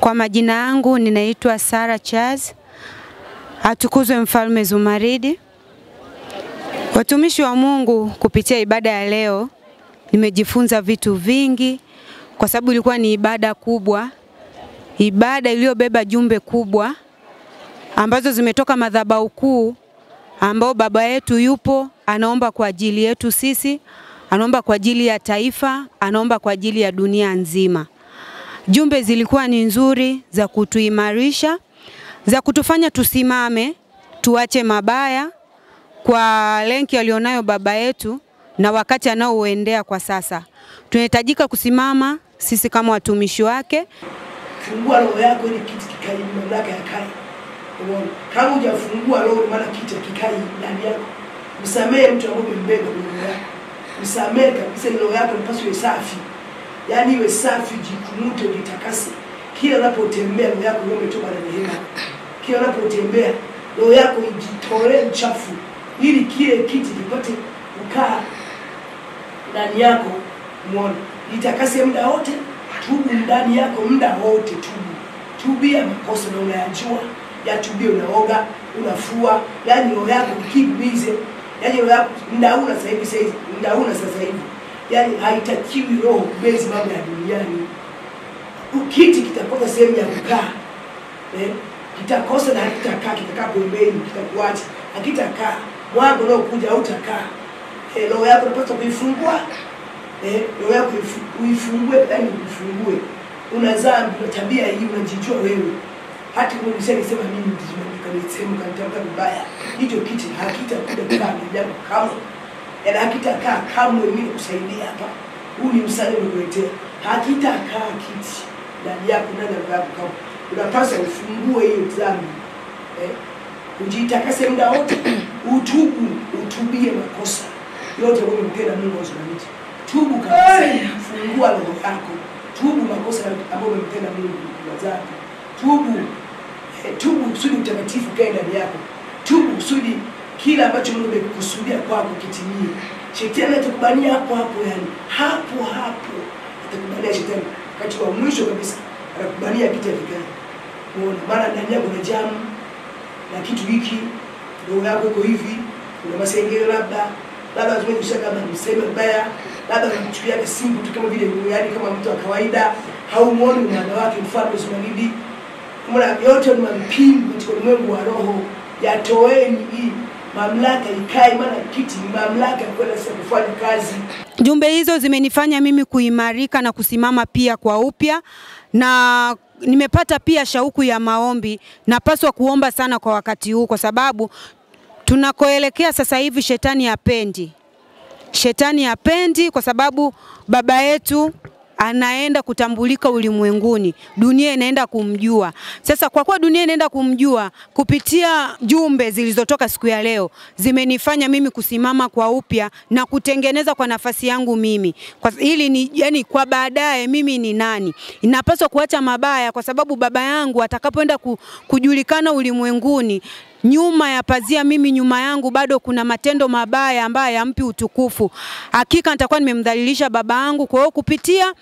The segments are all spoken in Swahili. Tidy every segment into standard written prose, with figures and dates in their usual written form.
Kwa majina yangu ninaitwa Sara Charles. Atukuzwe Mfalme Zumaridi. Watumishi wa Mungu, kupitia ibada ya leo nimejifunza vitu vingi kwa sababu ilikuwa ni ibada kubwa. Ibada iliyobeba jumbe kubwa ambazo zimetoka madhabahu kuu, ambao baba yetu yupo anaomba kwa ajili yetu sisi, anaomba kwa ajili ya taifa, anaomba kwa ajili ya dunia nzima. Jumbe zilikuwa ni nzuri, za kutuimarisha, za kutufanya tusimame, tuache mabaya kwa lenki alionayo baba yetu na wakati anaoendea kwa sasa. Tunahitajika kusimama sisi kama watumishi wake. Fungua roho yako ili kiti kikae mamlaka ya kai. Kama hujafungua roho maana kiti kikai ndani yako. Msamehe mtu ambaye umembeba roho yako. Msamehe kabisa, roho yako inapaswa iwe safi. Yaani iwe safi, jikumute, jitakase. Kila unapotembea roho yako iwe imetoka na neema. Kila unapotembea roho yako ijitolee uchafu ili kile kiti kipate kukaa ndani yako. Muone, jitakase muda wote, tubu ndani yako muda wote, tubu. Tubia makosa na unayajua, ya tubia unaoga, unafua, yani roho yako keep busy. Yani roho yako ndauna sasa hivi, ndauna sasa hivi. Yani haitakiwi roho kubezi mambo ya duniani. Ukiti kitakosa sehemu ya kukaa. Kitakosa na hakitakaa, kitakaa pembeni, kitakuacha. Hakitakaa. Mwanzo nao kuja hautakaa. Roho yako unapaswa kuifungua. Roho yako uifungue, yani uifungue. Una dhambi na tabia hii unajijua wewe. Hata kama unasema mimi nisema kanitamka vibaya, hicho kiti hakitakuja kukaa ndani kama. Yaani hakitakaa kama mimi kusaidia hapa. Huu ni msaada umekuletea. Hakitakaa kiti ndani yako ndani yako kama. Unapaswa ufungue hiyo dhambi. Ujitakase muda wote, utubu, utubie makosa yote unayomtenda Mungu azungumzie. Tubu kabisa, fungua roho yako. Tubu makosa ambayo unamtenda Mungu wazako. Tubu, tubu kusudi utakatifu kae ndani yako. Tubu kusudi kila ambacho Mungu amekusudia kwako kitimie. Shetani atakubania hapo hapo, yani hapo hapo atakubania shetani. Wakati wa mwisho kabisa atakubania kitu kikae. Unaona, maana ndani yako kuna jamu na kitu hiki, roho yako iko hivi, una masengero labda lazima ushaka kama mseme mbaya, labda unamchukulia simple tu kama vile yani kama mtu wa kawaida, haumuoni mwana wake Mfalme Zumaridi. Mbona yote ni mpingo katika ulimwengu wa roho. Yatoeni hii mamlaka ikae, maana kiti ni mamlaka kwenda sasa kufanya kazi. Jumbe hizo zimenifanya mimi kuimarika na kusimama pia kwa upya, na nimepata pia shauku ya maombi. Napaswa kuomba sana kwa wakati huu kwa sababu tunakoelekea sasa hivi shetani hapendi. Shetani hapendi kwa sababu baba yetu anaenda kutambulika ulimwenguni. Dunia inaenda kumjua. Sasa kwa kuwa dunia inaenda kumjua, kupitia jumbe zilizotoka siku ya leo, zimenifanya mimi kusimama kwa upya na kutengeneza kwa nafasi yangu mimi. Hili ni yani kwa baadaye mimi ni nani. Inapaswa kuacha mabaya kwa sababu baba yangu atakapoenda kujulikana ulimwenguni, nyuma ya pazia mimi nyuma yangu bado kuna matendo mabaya ambayo yampi utukufu. Hakika nitakuwa nimemdhalilisha baba yangu. Kwa hiyo kupitia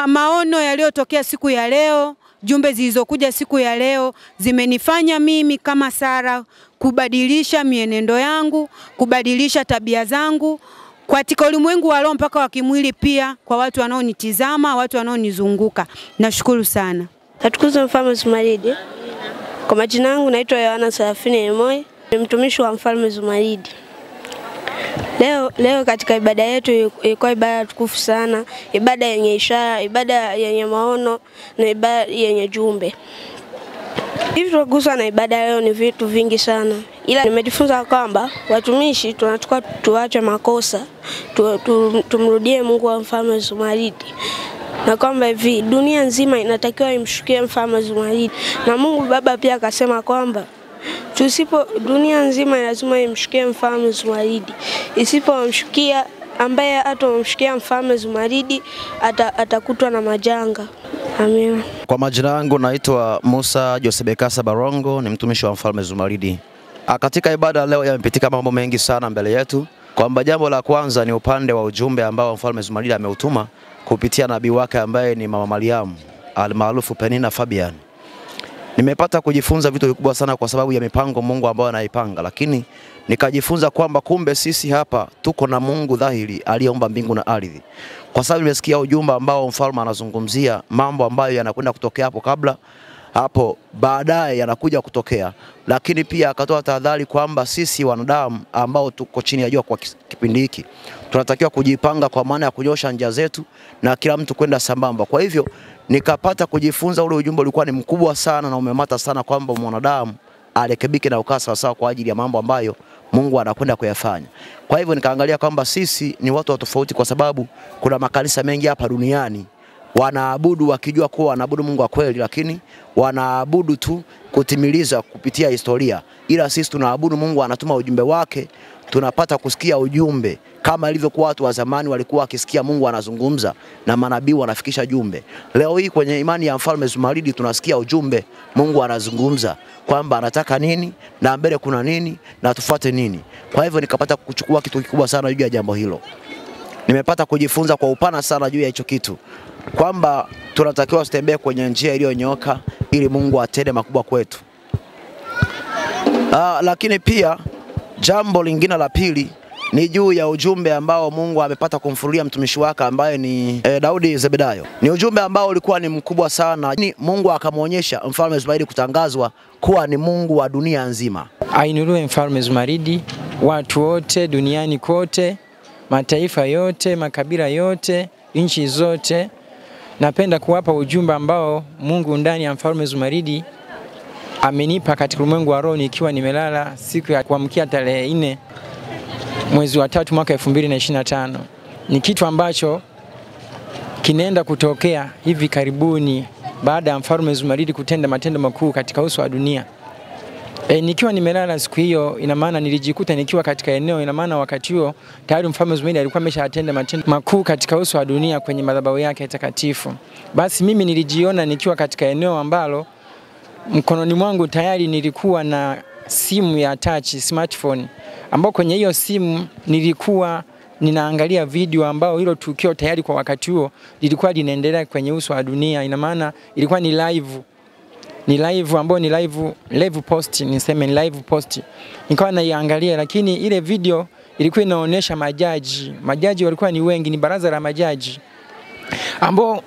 maono yaliyotokea siku ya leo, jumbe zilizokuja siku ya leo zimenifanya mimi kama Sara kubadilisha mienendo yangu, kubadilisha tabia zangu katika ulimwengu wa roho mpaka wa kimwili, pia kwa watu wanaonitizama, watu wanaonizunguka. Nashukuru sana. Atukuzwe Mfalme Zumaridi. Kwa majina yangu naitwa Yohana Serafini Emoi, ni mtumishi wa Mfalme Zumaridi. Leo katika ibada yetu ilikuwa ibada tukufu sana, ibada yenye ishara, ibada yenye maono na ibada yenye jumbe. Hivi tuloguswa na ibada leo ni vitu vingi sana. Ila nimejifunza kwamba watumishi tunatakiwa tuache makosa, tumrudie Mungu wa Mfalme Zumaridi. Na kwamba hivi dunia nzima inatakiwa imshukie Mfalme Zumaridi. Na Mungu Baba pia akasema kwamba dunia nzima lazima imshukie Mfalme Zumaridi. Isipomshukia, ambaye atomshukia Mfalme Zumaridi atakutwa na majanga. Amen. Kwa majina yangu naitwa Musa Josebekasa Barongo, ni mtumishi wa Mfalme Zumaridi. Katika ibada leo yamepitika mambo mengi sana mbele yetu. Kwamba jambo la kwanza ni upande wa ujumbe ambao Mfalme Zumaridi ameutuma kupitia nabii wake ambaye ni Mama Mariamu. almaarufu Penina Fabian. Nimepata kujifunza vitu vikubwa sana kwa sababu ya mipango Mungu ambayo anaipanga, lakini nikajifunza kwamba kumbe sisi hapa tuko na Mungu dhahiri aliyeumba mbingu na ardhi. Kwa sababu nimesikia ujumbe ambao mfalme anazungumzia mambo ambayo yanakwenda kutokea hapo kabla, hapo baadaye yanakuja kutokea, lakini pia akatoa tahadhari kwamba sisi wanadamu ambao tuko chini ya jua kwa kipindi hiki tunatakiwa kujipanga kwa maana ya kunyosha njia zetu na kila mtu kwenda sambamba. Kwa hivyo nikapata kujifunza, ule ujumbe ulikuwa ni mkubwa sana na umemata sana kwamba mwanadamu arekebike na ukaa sawa kwa ajili ya mambo ambayo Mungu anakwenda kuyafanya. Kwa hivyo nikaangalia kwamba sisi ni watu wa tofauti, kwa sababu kuna makanisa mengi hapa duniani wanaabudu wakijua kuwa wanaabudu Mungu wa kweli, lakini wanaabudu tu kutimiliza kupitia historia. Ila sisi tunaabudu Mungu anatuma ujumbe wake, tunapata kusikia ujumbe kama ilivyokuwa watu wa zamani walikuwa wakisikia Mungu anazungumza na manabii wanafikisha jumbe. Leo hii kwenye imani ya Mfalme Zumaridi tunasikia ujumbe, Mungu anazungumza kwamba anataka nini na mbele kuna nini na tufuate nini. Kwa hivyo nikapata kuchukua kitu kikubwa sana juu ya jambo hilo. Nimepata kujifunza kwa upana sana juu ya hicho kitu, kwamba tunatakiwa tutembee kwenye njia iliyonyooka ili Mungu atende makubwa kwetu. Lakini pia jambo lingine la pili ni juu ya ujumbe ambao Mungu amepata kumfunulia mtumishi wake ambaye ni Daudi Zebedayo. Ni ujumbe ambao ulikuwa ni mkubwa sana. Mungu akamuonyesha Mfalme Zumaridi kutangazwa kuwa ni Mungu wa dunia nzima. Ainuliwe Mfalme Zumaridi, watu wote duniani kote, mataifa yote, makabila yote, nchi zote. Napenda kuwapa ujumbe ambao Mungu ndani ya Mfalme Zumaridi amenipa katika ulimwengu wa roho nikiwa nimelala siku ya kuamkia tarehe 4 mwezi wa 3 mwaka 2025. Ni kitu ambacho kinaenda kutokea hivi karibuni baada ya Mfalme Zumaridi kutenda matendo makuu katika uso wa dunia. Nikiwa nimelala siku hiyo, ina maana nilijikuta nikiwa katika eneo, ina maana wakati huo tayari Mfalme Zumaridi alikuwa ameshatenda matendo makuu katika uso wa dunia kwenye madhabahu yake takatifu. Basi mimi nilijiona nikiwa katika eneo ambalo mkononi mwangu tayari nilikuwa na simu ya touch, smartphone, ambao kwenye hiyo simu nilikuwa ninaangalia video ambao hilo tukio tayari kwa wakati huo lilikuwa linaendelea kwenye uso wa dunia. Ina maana ilikuwa ni live ambao ni live post, niseme ni live post. Nikawa naiangalia, lakini ile video ilikuwa inaonyesha majaji walikuwa ni wengi, ni baraza la majaji ambao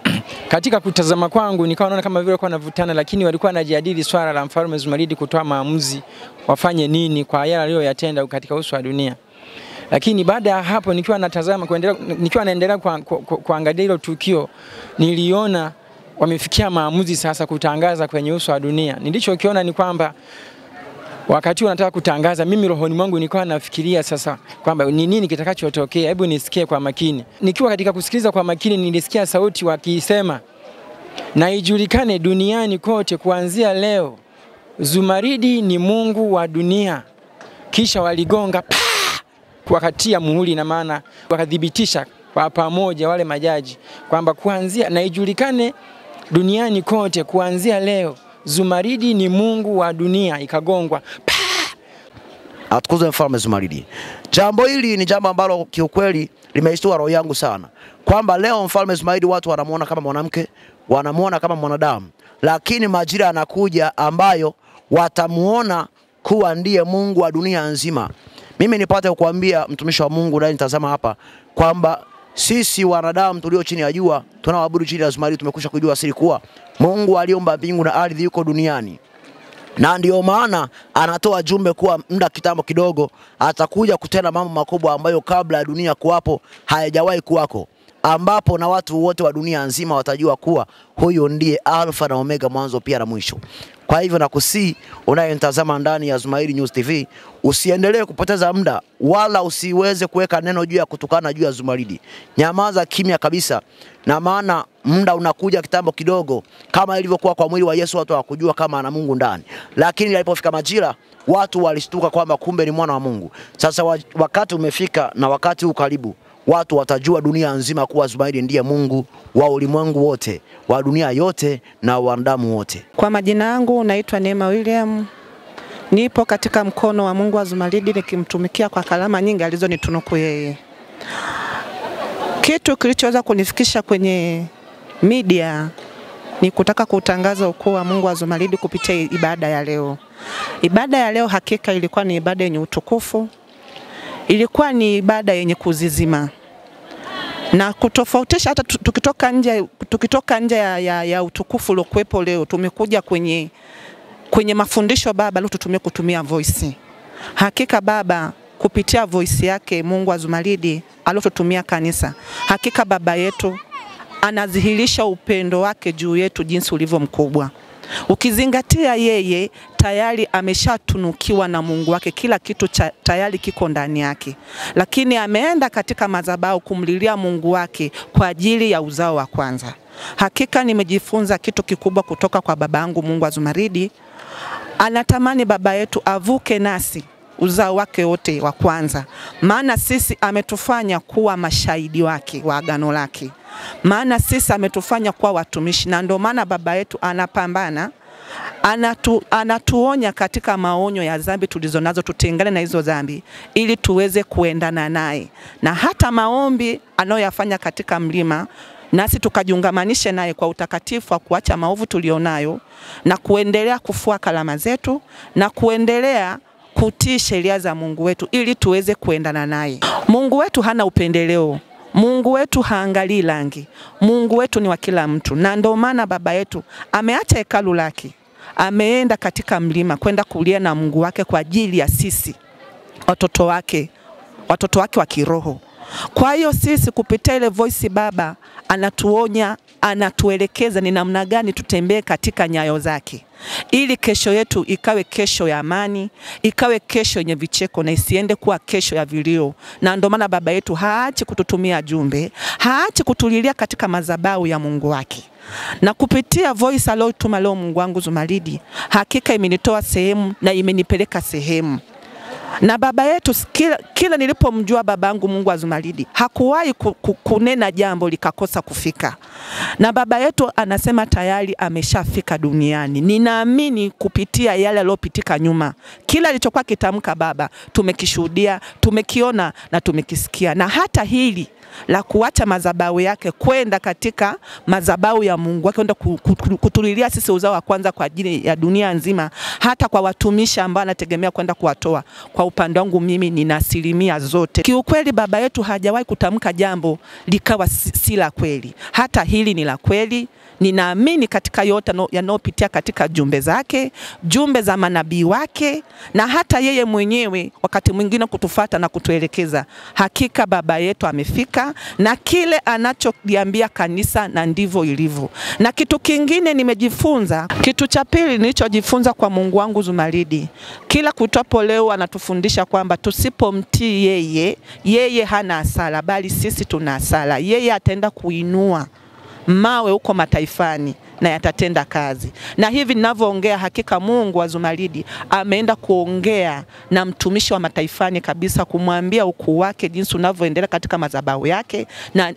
katika kutazama kwangu nikawa naona kama vile walikuwa wanavutana, lakini walikuwa wanajadili swala la Mfalme Zumaridi kutoa maamuzi wafanye nini kwa yale aliyoyatenda katika uso wa dunia. Lakini baada ya hapo nikiwa natazama nikiwa naendelea kuangalia hilo tukio, niliona wamefikia maamuzi sasa kutangaza kwenye uso wa dunia. Nilichokiona ni kwamba wakati wanataka kutangaza, mimi rohoni mwangu nilikuwa nafikiria sasa kwamba ni nini kitakachotokea, hebu nisikie kwa makini. Nikiwa katika kusikiliza kwa makini, nilisikia sauti wakisema, na ijulikane duniani kote kuanzia leo Zumaridi ni Mungu wa dunia. Kisha waligonga wakatia muhuri, na maana wakadhibitisha kwa pamoja wale majaji kwamba kuanzia na ijulikane duniani kote kuanzia leo Zumaridi ni Mungu wa dunia. Ikagongwa. Atukuzwe Mfalme Zumaridi. Jambo hili ni jambo ambalo kiukweli limeishtua roho yangu sana, kwamba leo Mfalme Zumaridi watu wanamuona kama mwanamke, wanamuona kama mwanadamu, lakini majira yanakuja ambayo watamuona kuwa ndiye Mungu wa dunia nzima. Mimi nipate kukuambia mtumishi wa Mungu ndani nitazama hapa kwamba sisi wanadamu tulio chini ya jua tunaoabudu chini ya Zumaridi tumekwisha kujua siri kuwa Mungu aliumba mbingu na ardhi yuko duniani. Na ndio maana anatoa jumbe kuwa muda kitambo kidogo atakuja kutenda mambo makubwa ambayo kabla ya dunia kuwapo hayajawahi kuwako, ambapo na watu wote wa dunia nzima watajua kuwa huyo ndiye Alfa na Omega, mwanzo pia na mwisho. Kwa hivyo nakusii unayenitazama ndani ya Zumaridi News TV, usiendelee kupoteza muda wala usiweze kuweka neno juu ya kutukana juu ya Zumaridi. Nyamaza kimya kabisa, na maana muda unakuja kitambo kidogo kama ilivyokuwa kwa mwili wa Yesu, watu hawakujua kama ana Mungu ndani, lakini alipofika majira watu walishtuka kwamba kumbe ni mwana wa Mungu. Sasa wakati umefika na wakati huu karibu, watu watajua dunia nzima kuwa Zumaridi ndiye Mungu wa ulimwengu wote, wa dunia yote na wanadamu wote. Kwa majina yangu naitwa Neema William. Nipo katika mkono wa Mungu wa Zumaridi nikimtumikia kwa kalama nyingi alizonitunuku yeye. Kitu kilichoweza kunifikisha kwenye media ni kutaka kutangaza ukuu wa Mungu wa Zumaridi kupitia ibada ya leo. Ibada ya leo hakika ilikuwa ni ibada yenye utukufu. Ilikuwa ni ibada yenye kuzizima. Na kutofautisha hata tukitoka nje ya utukufu uliokuwepo leo, tumekuja kwenye mafundisho Baba leo tutumie kutumia voice. Hakika Baba kupitia voice yake Mungu wa Zumaridi alotutumia kanisa. Hakika Baba yetu anadhihirisha upendo wake juu yetu jinsi ulivyo mkubwa. Ukizingatia yeye tayari ameshatunukiwa na Mungu wake, kila kitu tayari kiko ndani yake. Lakini ameenda katika madhabahu kumlilia Mungu wake kwa ajili ya uzao wa kwanza. Hakika nimejifunza kitu kikubwa kutoka kwa babangu Mungu wa Zumaridi. Anatamani baba yetu avuke nasi uzao wake wote wa kwanza. Maana sisi ametufanya kuwa mashahidi wake wa agano lake. Maana sisi ametufanya kuwa watumishi, na ndio maana baba yetu anapambana, anatuonya katika maonyo ya dhambi tulizonazo, tutengane na hizo dhambi ili tuweze kuendana naye. Na hata maombi anayoyafanya katika mlima, nasi tukajiungamanishe naye kwa utakatifu wa kuacha maovu tulionayo na kuendelea kufua kalama zetu na kuendelea kutii sheria za Mungu wetu ili tuweze kuendana naye. Mungu wetu hana upendeleo. Mungu wetu haangalii rangi. Mungu wetu ni wa kila mtu. Na ndio maana baba yetu ameacha hekalu lake, ameenda katika mlima kwenda kulia na Mungu wake kwa ajili ya sisi watoto wake wa kiroho. Kwa hiyo sisi kupitia ile voice baba anatuonya, anatuelekeza ni namna gani tutembee katika nyayo zake, ili kesho yetu ikawe kesho ya amani, ikawe kesho yenye vicheko na isiende kuwa kesho ya vilio. Na ndio maana baba yetu haachi kututumia jumbe, haachi kutulilia katika madhabahu ya Mungu wake. Na kupitia voice aliyotuma leo Mungu wangu Zumaridi, hakika imenitoa sehemu na imenipeleka sehemu. Na baba yetu kila nilipomjua babangu Mungu wa Zumaridi hakuwahi kunena jambo likakosa kufika. Na baba yetu anasema tayari ameshafika duniani. Ninaamini kupitia yale yaliyopitika nyuma, kila alichokuwa kitamka baba tumekishuhudia, tumekiona na tumekisikia. Na hata hili la kuacha madhabahu yake kwenda katika madhabahu ya Mungu wake, kwenda kutulilia sisi uzao wa kwanza kwa ajili ya dunia nzima, hata kwa watumishi ambao anategemea kwenda kuwatoa, kwa upande wangu mimi nina asilimia zote. Kiukweli baba yetu hajawahi kutamka jambo likawa si la kweli. Hata hili ni la kweli. Ninaamini katika yote yanayopitia katika jumbe zake, jumbe za manabii wake, na hata yeye mwenyewe wakati mwingine kutufuata na kutuelekeza. Hakika baba yetu amefika na kile anachokiambia kanisa na ndivyo ilivyo. Na kitu kingine nimejifunza, kitu cha pili nilichojifunza kwa Mungu wangu Zumaridi, kila kutopo leo anatufundisha kwamba tusipomtii yeye hana hasara, bali sisi tuna hasara. Yeye ataenda kuinua mawe huko mataifani na yatatenda kazi. Na hivi ninavyoongea hakika Mungu wa Zumaridi ameenda kuongea na mtumishi wa mataifani kabisa, kumwambia ukuu wake jinsi unavyoendelea katika madhabahu yake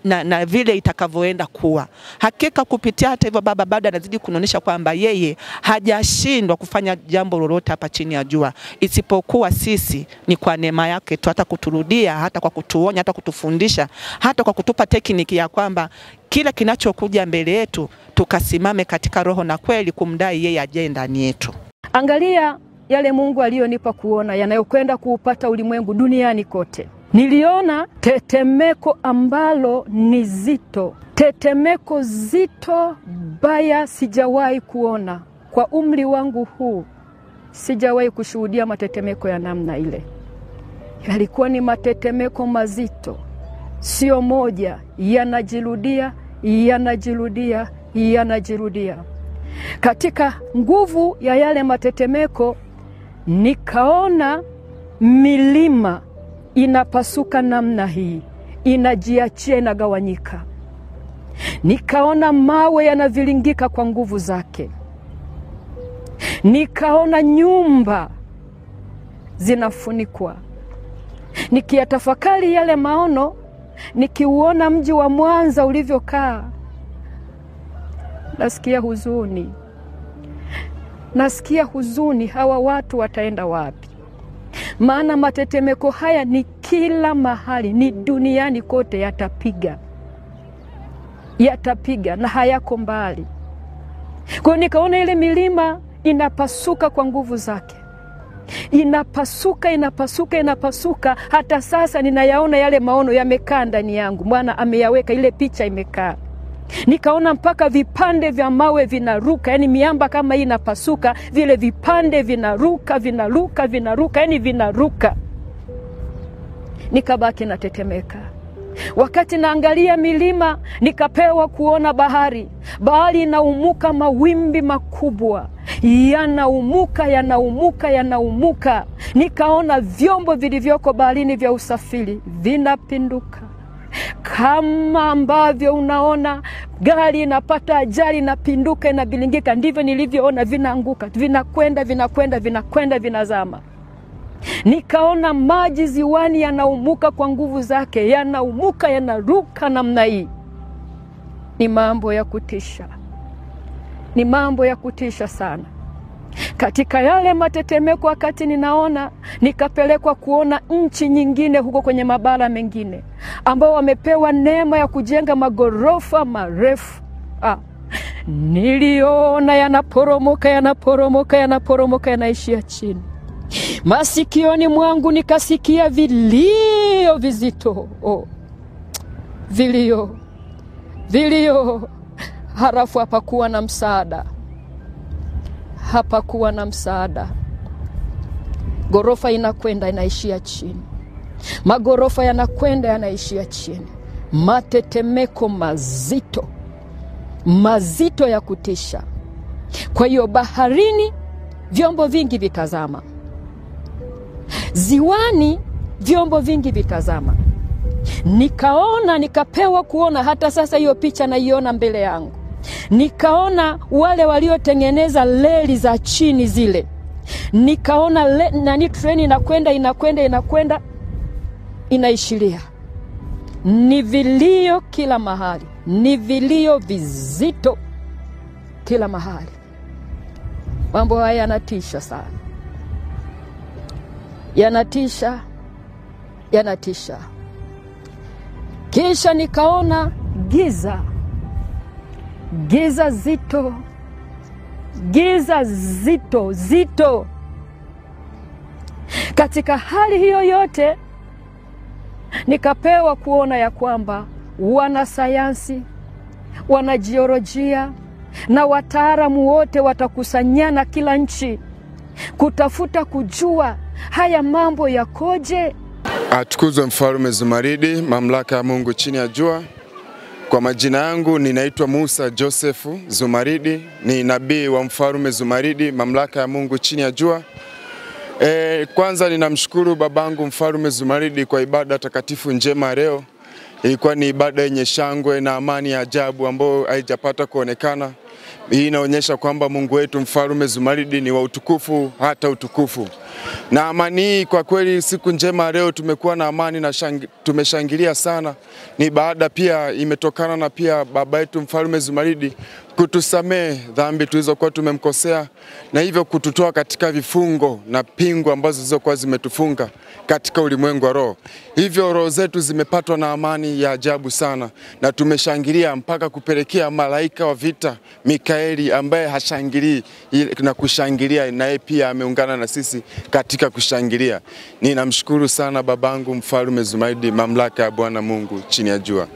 na vile itakavyoenda kuwa. Hakika kupitia hata hivyo baba bado anazidi kunonesha kwamba yeye hajashindwa kufanya jambo lolote hapa chini ya jua, isipokuwa sisi ni kwa neema yake tu, hata kuturudia, hata kwa kutuonya, hata kutufundisha, hata kwa kutupa tekniki ya kwamba kila kinachokuja mbele yetu tukasimame katika roho na kweli kumdai yeye aje ndani yetu. Angalia yale Mungu aliyonipa kuona yanayokwenda kuupata ulimwengu duniani kote. Niliona tetemeko ambalo ni zito. Tetemeko zito baya sijawahi kuona. Kwa umri wangu huu sijawahi kushuhudia matetemeko ya namna ile. Yalikuwa ni matetemeko mazito. Sio moja, yanajirudia. Katika nguvu ya yale matetemeko nikaona milima inapasuka namna hii, inajiachia, inagawanyika. Nikaona mawe yanavilingika kwa nguvu zake. Nikaona nyumba zinafunikwa. Nikiyatafakari yale maono, nikiuona mji wa Mwanza ulivyokaa, nasikia huzuni. Hawa watu wataenda wapi? Maana matetemeko haya ni kila mahali, ni duniani kote, yatapiga na hayako mbali. Kwa nikaona ile milima inapasuka kwa nguvu zake. Inapasuka, inapasuka, inapasuka. Hata sasa ninayaona yale maono yamekaa ndani yangu. Bwana ameyaweka, ile picha imekaa. Nikaona mpaka vipande vya mawe vinaruka, yani miamba kama hii inapasuka, vile vipande vinaruka, vinaruka, vinaruka, yani vinaruka. Nikabaki natetemeka. Wakati naangalia milima, nikapewa kuona bahari. Bahari inaumuka, mawimbi makubwa yanaumuka, yanaumuka, yanaumuka. Nikaona vyombo vilivyoko baharini vya usafiri vinapinduka, kama ambavyo unaona gari inapata ajali, inapinduka, inabilingika. Ndivyo nilivyoona vinaanguka, vinakwenda, vinakwenda, vinakwenda, vinazama. Nikaona maji ziwani yanaumuka kwa nguvu zake, yanaumuka, yanaruka namna hii. Ni mambo ya kutisha, ni mambo ya kutisha sana. Katika yale matetemeko, wakati ninaona, nikapelekwa kuona nchi nyingine huko kwenye mabara mengine ambao wamepewa neema ya kujenga magorofa marefu. Niliona yanaporomoka, yanaporomoka, yanaporomoka, yanaishia chini. Masikioni mwangu nikasikia vilio vizito. Vilio, vilio. Halafu hapakuwa na msaada, hapakuwa na msaada. Gorofa inakwenda, inaishia chini. Magorofa yanakwenda, yanaishia chini. Matetemeko mazito, mazito ya kutisha. Kwa hiyo baharini vyombo vingi vitazama, ziwani vyombo vingi vitazama. Nikaona, nikapewa kuona, hata sasa hiyo picha naiona mbele yangu. Nikaona wale waliotengeneza reli za chini zile. Nikaona treni inakwenda, inakwenda, inakwenda, inaishiria. Ni vilio kila mahali, ni vilio vizito kila mahali. Mambo haya yanatisha sana, yanatisha, yanatisha. Kisha nikaona giza, giza zito, giza zito, zito. Katika hali hiyo yote, nikapewa kuona ya kwamba wanasayansi, wanajiolojia na wataalamu wote watakusanyana kila nchi kutafuta kujua haya mambo yakoje. Atukuzwe Mfalme Zumaridi, mamlaka ya Mungu chini ya jua. Kwa majina yangu ninaitwa Musa Joseph Zumaridi, ni nabii wa Mfalme Zumaridi, mamlaka ya Mungu chini ya jua. Kwanza ninamshukuru babangu Mfalme Zumaridi kwa ibada takatifu njema leo. Ilikuwa ni ibada yenye shangwe na amani ya ajabu ambayo haijapata kuonekana. Hii inaonyesha kwamba Mungu wetu Mfalme Zumaridi ni wa utukufu hata utukufu. Na amani hii kwa kweli, siku njema leo tumekuwa na amani na tumeshangilia sana. Ni baada pia imetokana na pia baba yetu Mfalme Zumaridi kutusamee dhambi tulizokuwa tumemkosea, na hivyo kututoa katika vifungo na pingu ambazo zilizokuwa zimetufunga katika ulimwengu wa roho. Hivyo roho zetu zimepatwa na amani ya ajabu sana, na tumeshangilia mpaka kupelekea malaika wa vita Mikaeli ambaye hashangilii na kushangilia, naye pia ameungana na sisi katika kushangilia. Ninamshukuru sana babangu Mfalme Zumaridi, mamlaka ya Bwana Mungu chini ya jua.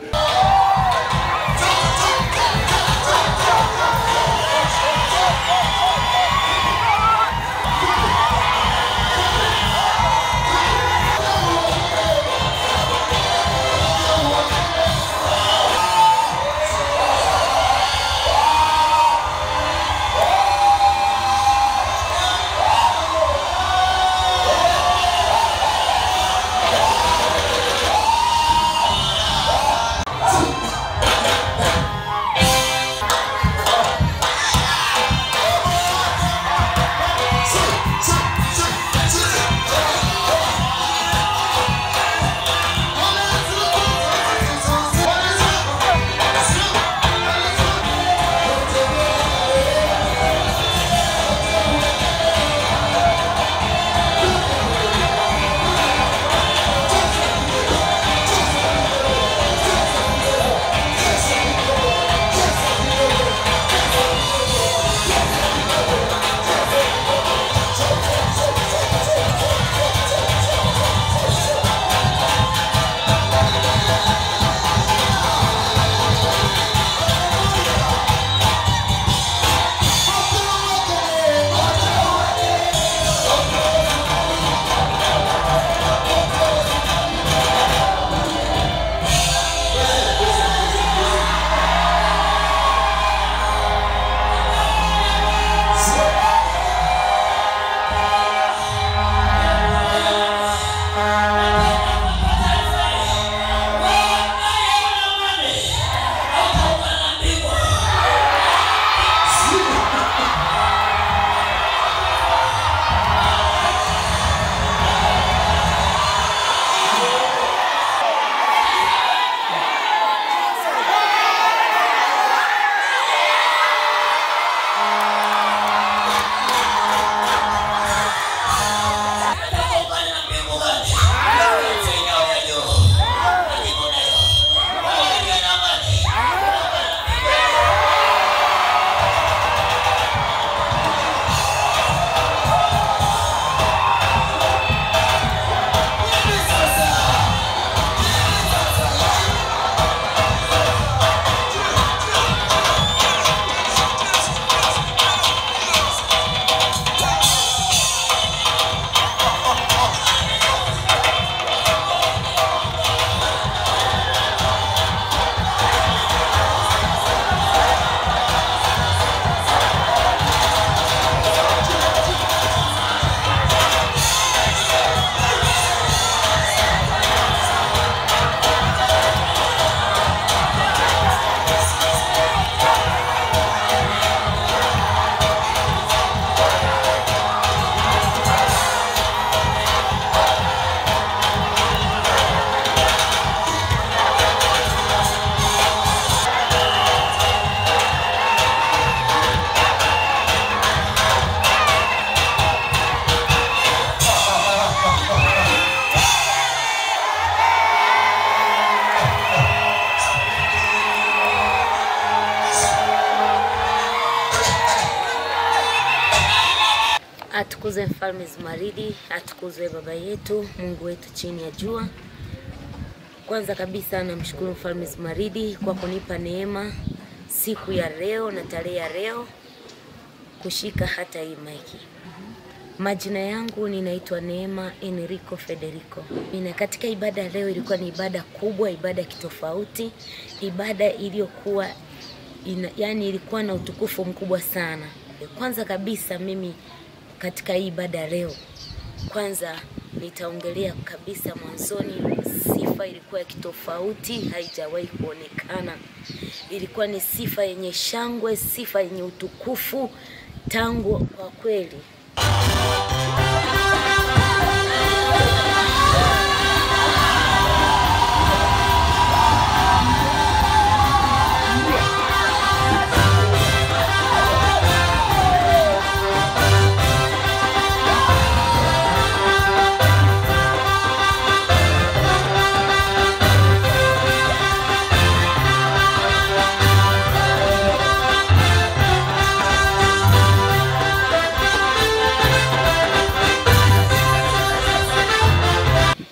Atukuzwe Mfalme Zumaridi, atukuzwe baba yetu, Mungu wetu chini ya jua. Kwanza kabisa namshukuru Mfalme Zumaridi kwa kunipa neema siku ya leo na tarehe ya leo kushika hata hii maiki. Majina yangu ninaitwa Neema Enrico Federico. Katika ibada ya leo ilikuwa ni ibada kubwa, ibada kitofauti, ibada iliyokuwa yani ilikuwa na utukufu mkubwa sana. Kwanza kabisa mimi katika hii ibada leo, kwanza nitaongelea kabisa mwanzoni, sifa ilikuwa ya kitofauti, haijawahi kuonekana. Ilikuwa ni sifa yenye shangwe, sifa yenye utukufu tangu kwa kweli.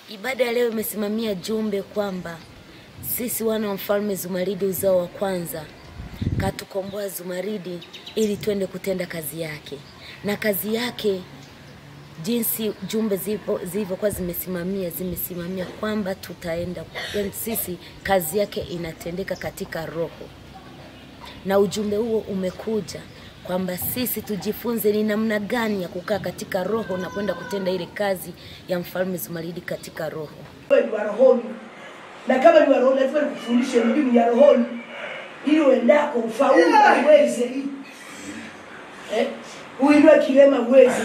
Ibada ya leo imesimamia jumbe kwamba sisi wana wa Mfalme Zumaridi uzao wa kwanza katukomboa Zumaridi ili tuende kutenda kazi yake. Na kazi yake jinsi jumbe zilivyokuwa zimesimamia kwamba tutaenda sisi, kazi yake inatendeka katika roho. Na ujumbe huo umekuja kwamba sisi tujifunze ni namna gani ya kukaa katika roho na kwenda kutenda ile kazi ya Mfalme Zumaridi katika roho. Wewe wa rohoni. Na kama ni wa rohoni lazima nikufundishe mbinu ya rohoni ili uendako ufaulu uweze. Uinue kilema uweze.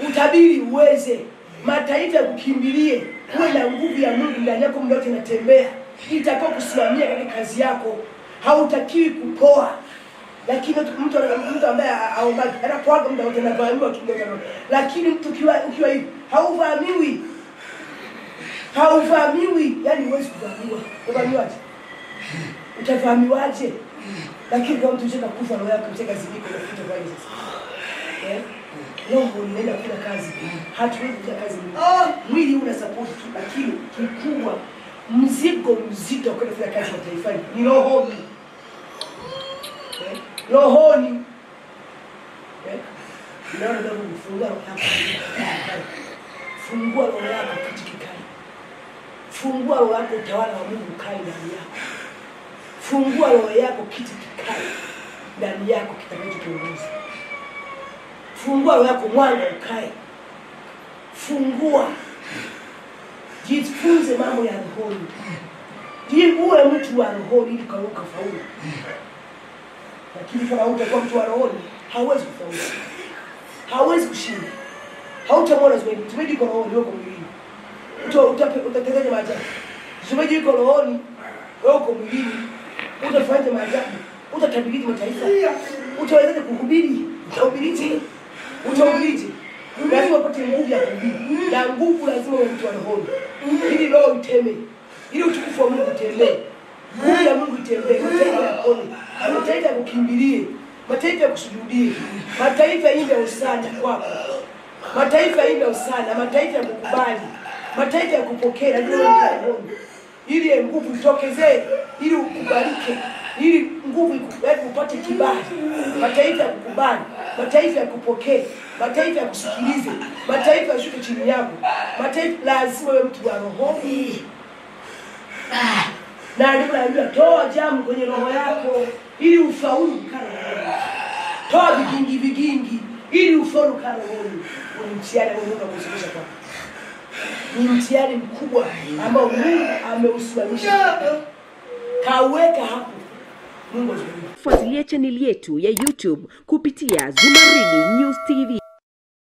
Utabiri uweze. Mataifa kukimbilie. Uwe na nguvu ya Mungu ndani yako muda wote unatembea. Itakuwa kusimamia katika kazi yako. Hautakiwi kupoa. Lakini mtu ambaye anapoaga muda wote anavamiwa kidogo. Lakini mtu ukiwa hivi hauvamiwi. Hauvamiwi, yani huwezi kuvamiwa. Uvamiwaje? Utavamiwaje? Lakini kama mtu unataka kufa roho yako mteka zibiko na kitu kwa hiyo sasa. Roho inaenda kufanya kazi. Hatuwezi kufanya kazi. Mwili una support tu, lakini kikubwa mzigo mzito kwenda kufanya kazi mtaifani ni rohoni. Rohoni. Ndio ndio kufungua roho yako. Fungua roho yako katika kikali. Fungua roho yako utawala wa Mungu kali ndani yako. Fungua roho yako kiti kikali ndani yako kitakachokuongoza. Fungua roho yako mwanga ukae. Fungua. Jifunze mambo ya rohoni. Uwe mtu wa rohoni ili ukafaulu. Lakini kama utakuwa mtu wa rohoni, hauwezi kufaulu. Hauwezi kushinda. Hautamwona Zumaridi kwa rohoni wako mwilini. Utatengeneza maajabu. Zumaridi kwa rohoni wako mwilini. Utafanya maajabu. Utatabiri mataifa. Utaweza kuhubiri. Utahubiri. Lazima upate nguvu ya kuhubiri. Na nguvu lazima uwe mtu wa rohoni. Ili roho itembee. Ili utukufu wa Mungu utembee. Nguvu ya Mungu itembee. Mataifa yapone. Mataifa yakukimbilie. Mataifa yakusujudie. Mataifa imbe usana kwako. Mataifa imbe usana. Mataifa yakukubali. Mataifa yakupokea. Ili nguvu itokezee. Ili ukubalike. Ili nguvu upate kibali. Mataifa yakukubali. Mataifa yakupokee. Mataifa yakusikilize. Mataifa yashuke chini yako. Mataifa lazima wewe mtu wa rohoni. Na ndipo naambia toa jamu kwenye roho yako ili ufaulu kana. Toa vigingi ili ufaulu kana rohoni. Ni mtihani Mungu anakusomesha kwa. Ni mtihani mkubwa ambao Mungu ameusimamisha. Kaweka hapo. Mungu asifiwe. Fuatilia chaneli yetu ya YouTube kupitia Zumaridi News TV.